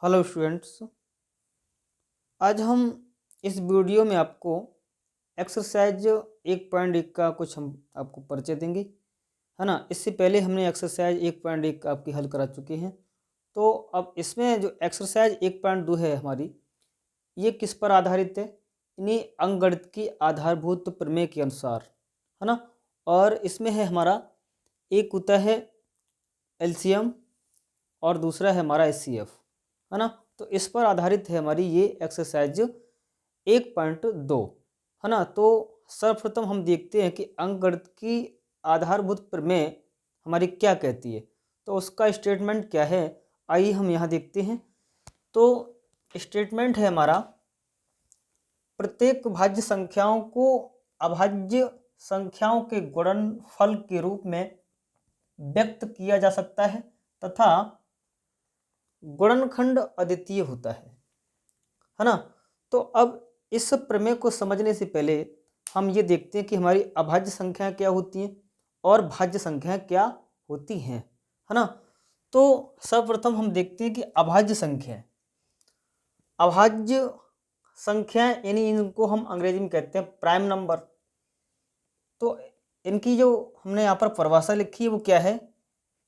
Hello students. आज हम इस वीडियो में आपको एक्सरसाइज 1.1 का कुछ हम आपको परिचय देंगे, है ना। इससे पहले हमने एक्सरसाइज 1.1 आपकी हल करा चुके हैं। तो अब इसमें जो एक्सरसाइज 1.2 है हमारी, ये किस पर आधारित है? इन्हीं अंकगणित की आधारभूत प्रमेय के अनुसार, है ना। और इसमें है हमारा एक होता है एलसीएम और दूसरा है हमारा एचसीएफ, है ना। तो इस पर आधारित है हमारी ये एक्सरसाइज 1.2, है ना। तो सर्वप्रथम हम देखते हैं कि अंकगणित की आधारभूत प्रमेय हमारी क्या कहती है, तो उसका स्टेटमेंट क्या है, आइए हम यहाँ देखते हैं। तो स्टेटमेंट है हमारा, प्रत्येक भाज्य संख्याओं को अभाज्य संख्याओं के गुणनफल के रूप में व्यक्त किया जा सकता है तथा गुणनखंड अद्वितीय होता है ना। तो अब इस प्रमेय को समझने से पहले हम ये देखते हैं कि हमारी अभाज्य संख्याएं क्या होती हैं और भाज्य संख्याएं क्या होती हैं, है ना। तो सर्वप्रथम हम देखते हैं कि अभाज्य संख्याएं यानी इनको हम अंग्रेजी में कहते हैं प्राइम नंबर। तो इनकी जो हमने यहाँ पर परिभाषा लिखी है वो क्या है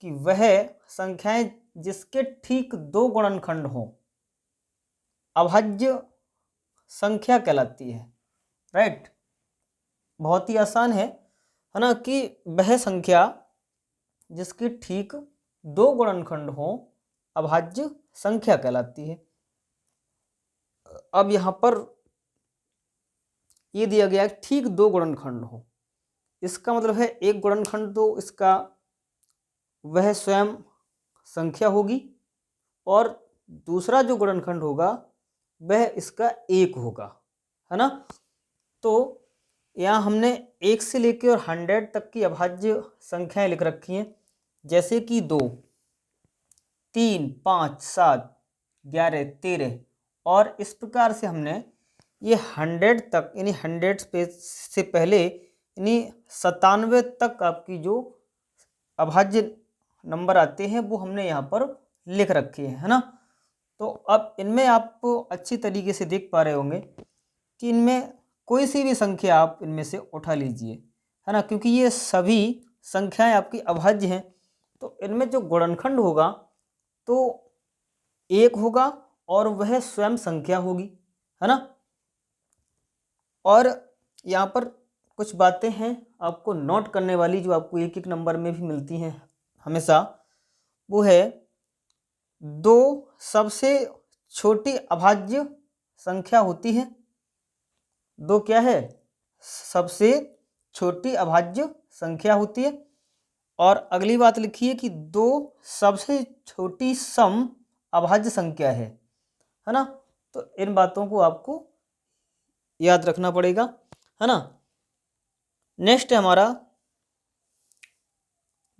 कि वह संख्याएं जिसके ठीक दो गुणनखंड हों अभाज्य संख्या कहलाती है। राइट, बहुत ही आसान है ना, कि वह संख्या जिसकी ठीक दो गुणनखंड हो अभाज्य संख्या कहलाती है। अब यहाँ पर ये दिया गया है ठीक दो गुणनखंड हो, इसका मतलब है एक गुणनखंड तो इसका वह स्वयं संख्या होगी और दूसरा जो गुणनखंड होगा वह इसका एक होगा, है ना। तो यहाँ हमने 1 से लेकर और 100 तक की अभाज्य संख्याएं लिख रखी हैं, जैसे कि 2, 3, 5, 7, 11, 13, और इस प्रकार से हमने ये 100 तक यानी 100 से पहले यानी 97 तक आपकी जो अभाज्य नंबर आते हैं वो हमने यहाँ पर लिख रखे हैं, है ना। तो अब इनमें आप अच्छी तरीके से देख पा रहे होंगे कि इनमें कोई सी भी संख्या आप इनमें से उठा लीजिए, है ना, क्योंकि ये सभी संख्याएं आपकी अभाज्य हैं। तो इनमें जो गुणनखंड होगा तो एक होगा और वह स्वयं संख्या होगी, है ना। और यहाँ पर कुछ बातें हैं आपको नोट करने वाली जो आपको एक एक नंबर में भी मिलती हैं हमेशा, वो है दो सबसे छोटी अभाज्य संख्या होती है। दो क्या है? सबसे छोटी अभाज्य संख्या होती है। और अगली बात लिखिए कि दो सबसे छोटी सम अभाज्य संख्या है ना। तो इन बातों को आपको याद रखना पड़ेगा, है ना। नेक्स्ट है हमारा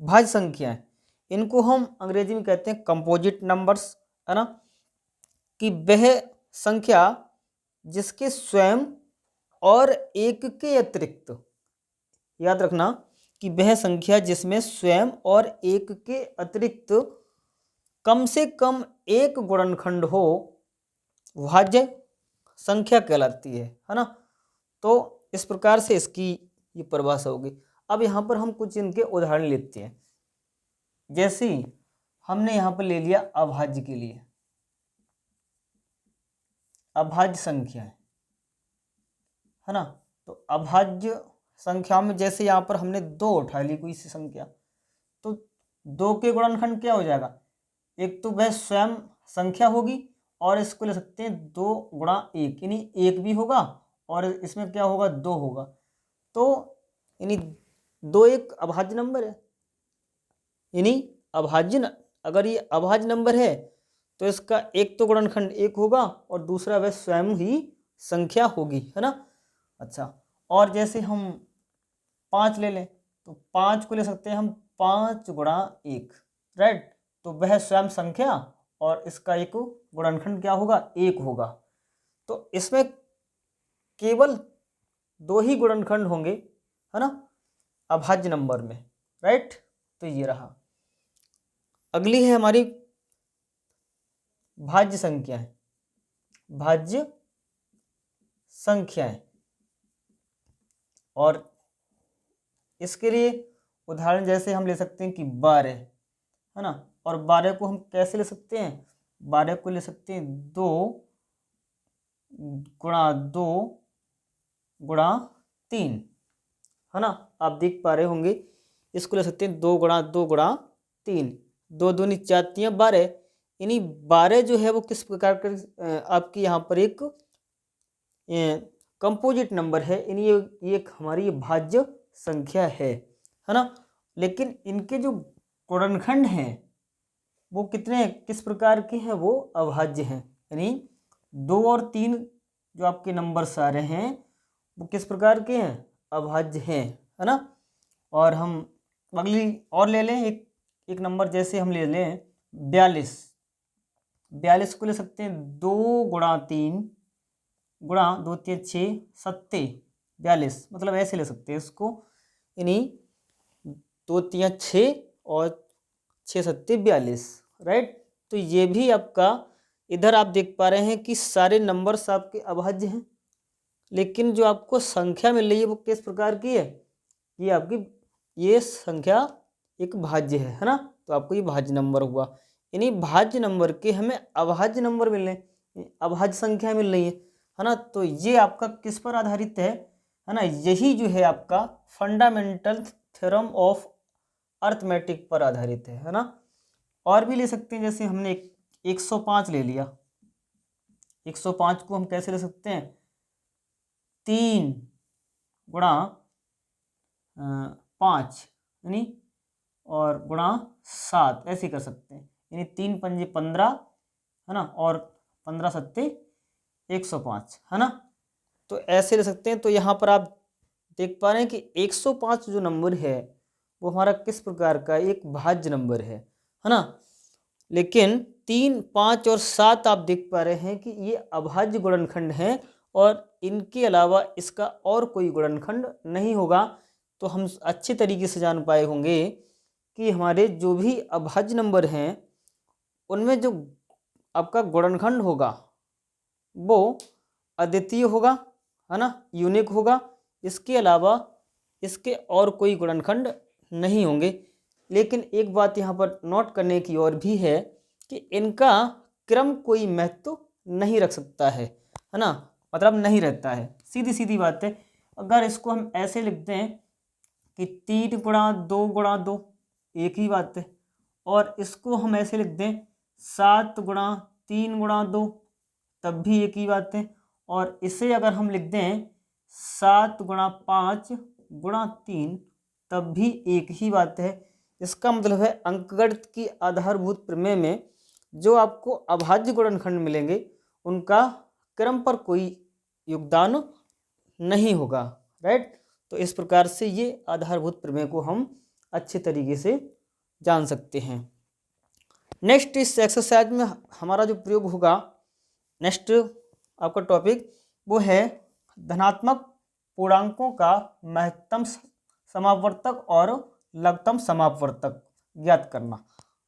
भाज्य संख्याएं, इनको हम अंग्रेजी में कहते हैं कंपोजिट नंबर्स, है ना, कि वह संख्या जिसके स्वयं और एक के अतिरिक्त, याद रखना कि वह संख्या जिसमें स्वयं और एक के अतिरिक्त कम से कम एक गुणनखंड हो भाज्य संख्या कहलाती है ना। तो इस प्रकार से इसकी ये परिभाषा होगी। अब यहाँ पर हम कुछ इनके उदाहरण लेते हैं, जैसे हमने यहाँ पर ले लिया अभाज्य के लिए अभाज्य संख्याएं, है ना। तो अभाज्य संख्या में जैसे यहाँ पर हमने 2 उठा ली कोई सी संख्या, तो 2 के गुणनखंड क्या हो जाएगा? एक तो वह स्वयं संख्या होगी और इसको ले सकते हैं 2 गुणा 1 यानी 1 भी होगा और इसमें क्या होगा 2 होगा। तो यानी 2 एक अभाज्य नंबर है, यानी अगर ये अभाज्य नंबर है तो इसका एक तो गुणनखंड 1 होगा और दूसरा वह स्वयं ही संख्या होगी, है ना। अच्छा, और जैसे हम 5 ले लें तो 5 को ले सकते हैं हम 5 गुणा 1, राइट। तो वह स्वयं संख्या और इसका एक गुणनखंड क्या होगा? 1 होगा। तो इसमें केवल 2 ही गुणनखंड होंगे, है ना, अभाज्य नंबर में, राइट। तो ये रहा। अगली है हमारी भाज्य संख्याएं, भाज्य संख्याएं। और इसके लिए उदाहरण जैसे हम ले सकते हैं कि 12, है ना, और 12 को हम कैसे ले सकते हैं, 12 को ले सकते हैं 2 गुणा 2 गुणा 3, है ना। आप देख पा रहे होंगे, इसको ले सकते हैं 2 गुणा 2 गुणा 3, 2 दूनी 4 3 12। यानी 12 जो है वो किस प्रकार का आपकी यहाँ पर एक कंपोजिट नंबर है, यानी ये एक हमारी भाज्य संख्या है ना। लेकिन इनके जो गुणनखंड हैं वो कितने किस प्रकार के हैं, वो अभाज्य हैं। यानी 2 और 3 जो आपके नंबर्स आ रहे हैं वो किस प्रकार के हैं, अभाज्य हैं, है ना। और हम अगली और ले लें एक नंबर, जैसे हम ले लें 42। 42 को ले सकते हैं 2 गुणा 3 गुणा 2 3 6 7 42, मतलब ऐसे ले सकते हैं इसको, यानी 2 3 6 और 6 7 42, राइट। तो ये भी आपका, इधर आप देख पा रहे हैं कि सारे नंबर्स आपके अभाज्य हैं, लेकिन जो आपको संख्या मिल रही है वो किस प्रकार की है, ये आपकी ये संख्या एक भाज्य है ना। तो आपको ये भाज्य नंबर हुआ, यानी भाज्य नंबर के हमें अभाज्य नंबर मिल रहे हैं, अभाज्य संख्या मिल रही है ना। तो ये आपका किस पर आधारित है ना, यही जो है आपका फंडामेंटल थ्योरम ऑफ अर्थमेटिक पर आधारित है ना। और भी ले सकते हैं, जैसे हमने 105 ले लिया, 105 को हम कैसे ले सकते हैं, 3 गुणा 5 यानी और गुणा 7, ऐसे कर सकते हैं, यानी 3 पंजे 15, है ना, और 15 सत्ते 105, है ना। तो ऐसे ले सकते हैं। तो यहाँ पर आप देख पा रहे हैं कि 105 जो नंबर है वो हमारा किस प्रकार का एक भाज्य नंबर है ना। लेकिन 3 5 और 7 आप देख पा रहे हैं कि ये अभाज्य गुणनखंड हैं, और इनके अलावा इसका और कोई गुणनखंड नहीं होगा। तो हम अच्छे तरीके से जान पाए होंगे कि हमारे जो भी अभाज्य नंबर हैं उनमें जो आपका गुणनखंड होगा वो अद्वितीय होगा, है ना, यूनिक होगा। इसके अलावा इसके और कोई गुणनखंड नहीं होंगे। लेकिन एक बात यहाँ पर नोट करने की और भी है कि इनका क्रम कोई महत्व नहीं रख सकता है ना, मतलब नहीं रहता है, सीधी सीधी बात है। अगर इसको हम ऐसे लिख दें कि 3 गुणा 2 गुणा 2, एक ही बात है। और इसको हम ऐसे लिख दें 7 गुणा 3 गुणा 2, तब भी एक ही बात है। और इसे अगर हम लिख दें 7 गुणा 5 गुणा 3, तब भी एक ही बात है। इसका मतलब है अंकगणित की आधारभूत प्रमेय में जो आपको अभाज्य गुणनखंड मिलेंगे उनका क्रम पर कोई योगदान नहीं होगा, राइट। तो इस प्रकार से ये आधारभूत प्रमेय को हम अच्छे तरीके से जान सकते हैं। नेक्स्ट इस एक्सरसाइज में हमारा जो प्रयोग होगा, नेक्स्ट आपका टॉपिक वो है धनात्मक पूर्णांकों का महत्तम समापवर्तक और लघुत्तम समापवर्तक ज्ञात करना,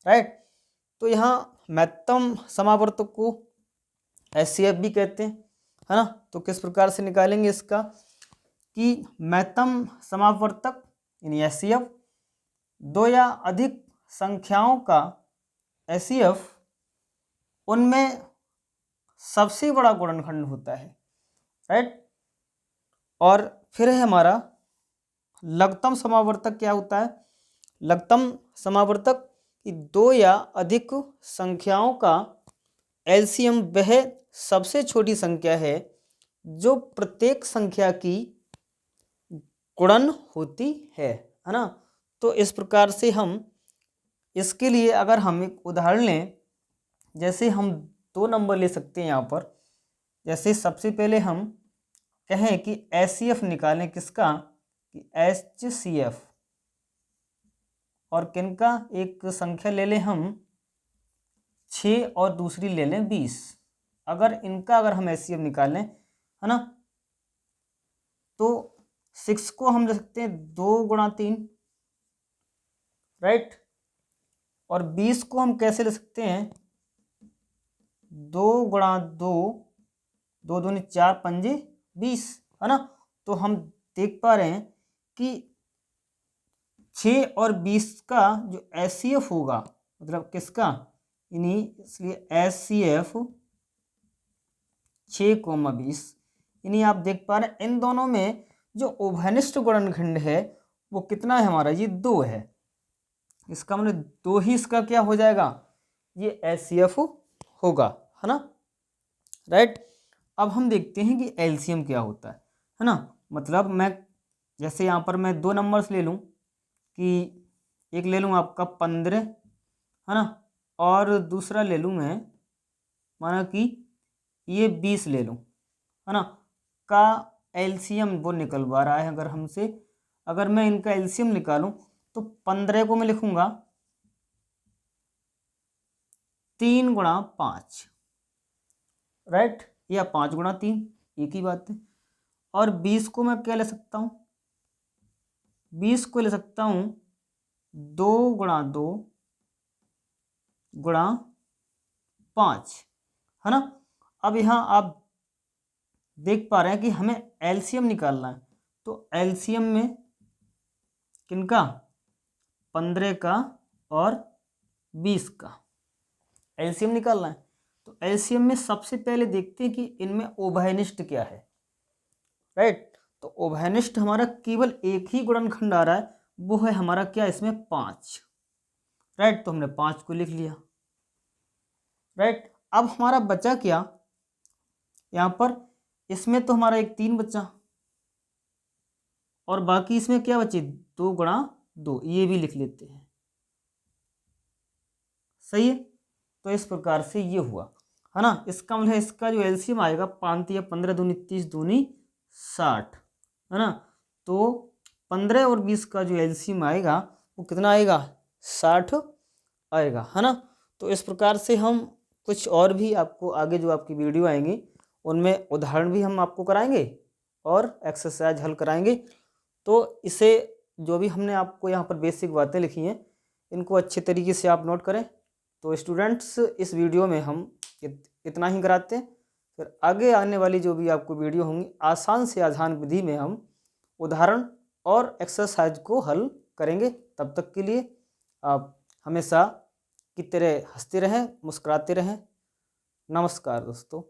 राइट। तो यहाँ महत्तम समापवर्तक को एचसीएफ भी कहते हैं, है ना। तो किस प्रकार से निकालेंगे इसका कि महत्तम समापवर्तक यानी एचसीएफ दो या अधिक संख्याओं का एचसीएफ उनमें सबसे बड़ा गुणनखंड होता है, राइट। और फिर है हमारा लघुत्तम समावर्तक। क्या होता है लघुत्तम समावर्तक कि दो या अधिक संख्याओं का एलसीएम वह सबसे छोटी संख्या है जो प्रत्येक संख्या की गुणन होती है ना। तो इस प्रकार से हम इसके लिए अगर हम एक उदाहरण लें, जैसे हम 2 नंबर ले सकते हैं यहाँ पर। जैसे सबसे पहले हम कहें कि एचसीएफ निकालें, किसका कि एचसीएफ, और किनका एक संख्या ले लें हम 6 और दूसरी ले लें 20। अगर इनका अगर हम एचसीएफ निकालें, है ना, तो 6 को हम ले सकते हैं 2 गुणा 3, राइट। और 20 को हम कैसे ले सकते हैं 2 गुणा 2, 2 दूनी 4 पंजे 20, है ना। तो हम देख पा रहे हैं कि 6 और 20 का जो HCF होगा, मतलब किसका, यानी इसलिए HCF 6,20, यानी आप देख पा रहे हैं इन दोनों में जो उभयनिष्ठ गुणनखंड है वो कितना है हमारा, ये 2 है। इसका मतलब 2 ही इसका क्या हो जाएगा, ये HCF होगा, है ना, राइट। अब हम देखते हैं कि एलसीएम क्या होता है ना। मतलब मैं जैसे यहाँ पर मैं 2 नंबर्स ले लूँ कि एक ले लूँ आपका 15, है ना, और दूसरा ले लूँ मैं माना कि ये 20 ले लूँ, है ना, का एलसीएम वो निकलवा रहा है अगर हमसे। अगर मैं इनका एलसीएम निकालूं तो 15 को मैं लिखूंगा 3 गुणा 5, राइट, या 5 गुणा 3, एक ही बात है। और 20 को मैं क्या ले सकता हूँ, 20 को ले सकता हूँ 2 गुणा 2 गुणा 5, है ना। अब यहाँ आप देख पा रहे हैं कि हमें एलसीएम निकालना है, तो एलसीएम में किनका, 15 का और 20 का एलसीएम निकालना है। तो एलसीएम में सबसे पहले देखते हैं कि इनमें उभयनिष्ठ क्या है, राइट। तो उभयनिष्ठ हमारा केवल एक ही गुणनखंड आ रहा है, वो है हमारा क्या, इसमें 5, राइट। तो हमने 5 को लिख लिया, राइट। अब हमारा बचा क्या यहाँ पर, इसमें तो हमारा एक 3 बचा और बाकी इसमें क्या बचे, 2 गुणा 2, ये भी लिख लेते हैं, सही है। तो इस प्रकार से ये हुआ, है ना। इसका मतलब इसका जो एलसीएम आएगा 5 या 15 दूनी 30 दूनी 60, है ना। तो 15 और 20 का जो एलसीएम आएगा वो कितना आएगा, 60 आएगा, है ना। तो इस प्रकार से हम कुछ और भी आपको आगे जो आपकी वीडियो आएंगी उनमें उदाहरण भी हम आपको कराएंगे और एक्सरसाइज हल कराएंगे। तो इसे जो भी हमने आपको यहाँ पर बेसिक बातें लिखी हैं इनको अच्छे तरीके से आप नोट करें। तो स्टूडेंट्स इस वीडियो में हम इतना ही कराते हैं, फिर आगे आने वाली जो भी आपको वीडियो होंगी आसान से आसान विधि में हम उदाहरण और एक्सरसाइज को हल करेंगे। तब तक के लिए आप हमेशा की तरह हंसते रहें, मुस्कुराते रहें। नमस्कार दोस्तों।